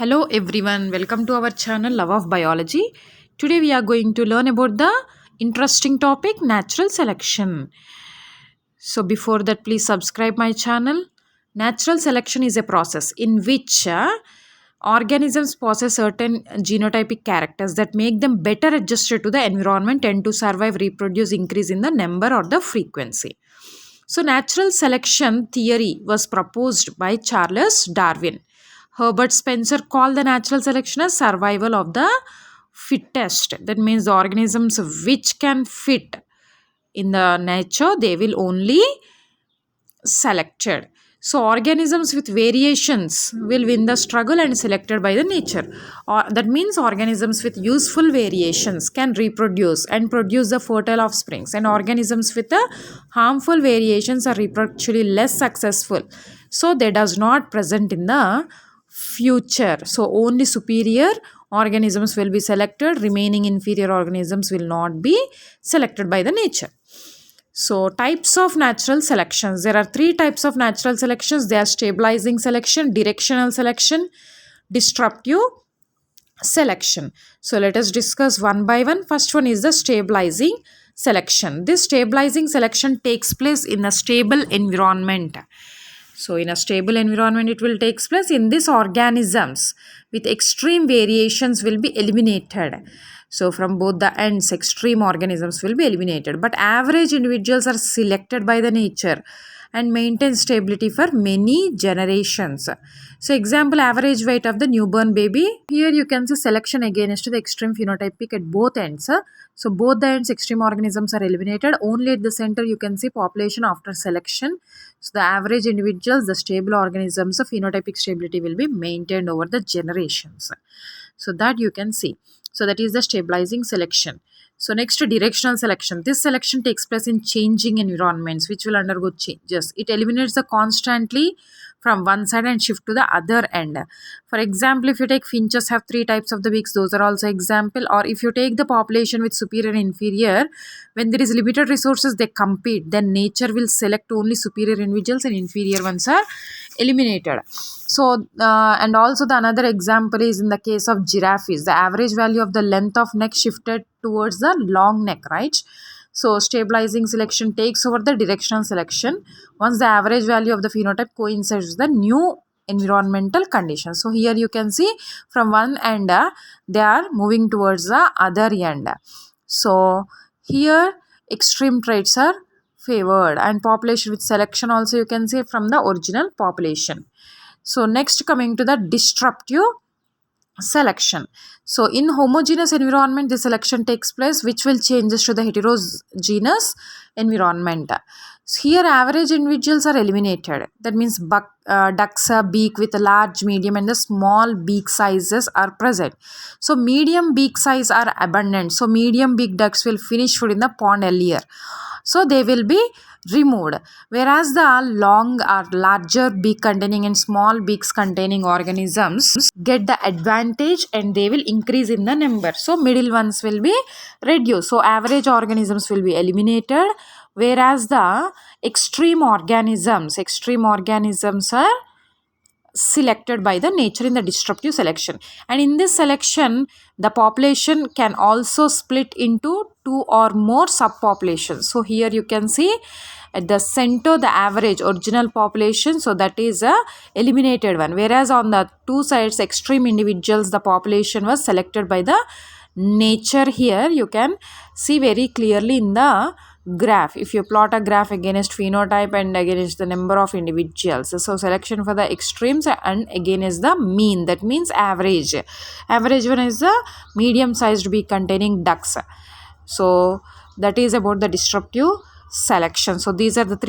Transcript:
Hello everyone, welcome to our channel Love of Biology. Today we are going to learn about the interesting topic natural selection. So before that, please subscribe my channel. Natural selection is a process in which organisms possess certain genotypic characters that make them better adjusted to the environment and to survive, reproduce, increase in the number or the frequency. So, natural selection theory was proposed by Charles Darwin. Herbert Spencer called the natural selection as survival of the fittest. That means the organisms which can fit in the nature, they will only selected. So organisms with variations will win the struggle and selected by the nature. Or that means organisms with useful variations can reproduce and produce the fertile offsprings, and organisms with the harmful variations are reproductively less successful. So they does not present in the future. So only superior organisms will be selected, remaining inferior organisms will not be selected by the nature. So, types of natural selections. There are three types of natural selections. They are stabilizing selection, directional selection, disruptive selection. So, let us discuss one by one. First one is the stabilizing selection. This stabilizing selection takes place in a stable environment. So, in a stable environment, it will take place. In this, organisms with extreme variations will be eliminated. So, from both the ends, extreme organisms will be eliminated. But average individuals are selected by the nature and maintain stability for many generations. So, example, average weight of the newborn baby. Here you can see selection against the extreme phenotypic at both ends. So, both the ends, extreme organisms are eliminated. Only at the center you can see population after selection. So, the average individuals, the stable organisms, the phenotypic stability will be maintained over the generations. So, that you can see. So, that is the stabilizing selection. So, next directional selection. This selection takes place in changing environments which will undergo changes. It eliminates the constantly from one side and shift to the other end. For example, if you take finches have three types of the beaks, those are also example. Or if you take the population with superior and inferior, when there is limited resources, they compete. Then nature will select only superior individuals and inferior ones are eliminated. So, and also the another example is in the case of giraffes, the average value of the length of neck shifted towards the long neck, right? So, stabilizing selection takes over the directional selection once the average value of the phenotype coincides with the new environmental conditions. So, here you can see from one end they are moving towards the other end. So, here extreme traits are favored, and population with selection also you can see from the original population. So, next coming to the disruptive selection. So, in homogeneous environment, the selection takes place which will changes to the heterogeneous environment. So, here average individuals are eliminated. That means ducks beak with a large, medium and the small beak sizes are present. So, medium beak size are abundant. So, medium beak ducks will finish food in the pond earlier. So, they will be removed, whereas the long or larger beak containing and small beaks containing organisms get the advantage and they will increase in the number. So, middle ones will be reduced. So, average organisms will be eliminated, whereas the extreme organisms are selected by the nature in the disruptive selection. And in this selection, the population can also split into two or more subpopulations. So, here you can see at the center the average original population, so that is a eliminated one, whereas on the two sides extreme individuals, the population was selected by the nature. Here you can see very clearly in the graph. If you plot a graph against phenotype and against the number of individuals, so selection for the extremes and again is the mean, that means average one is the medium sized beak containing ducks. So that is about the disruptive selection. So these are the three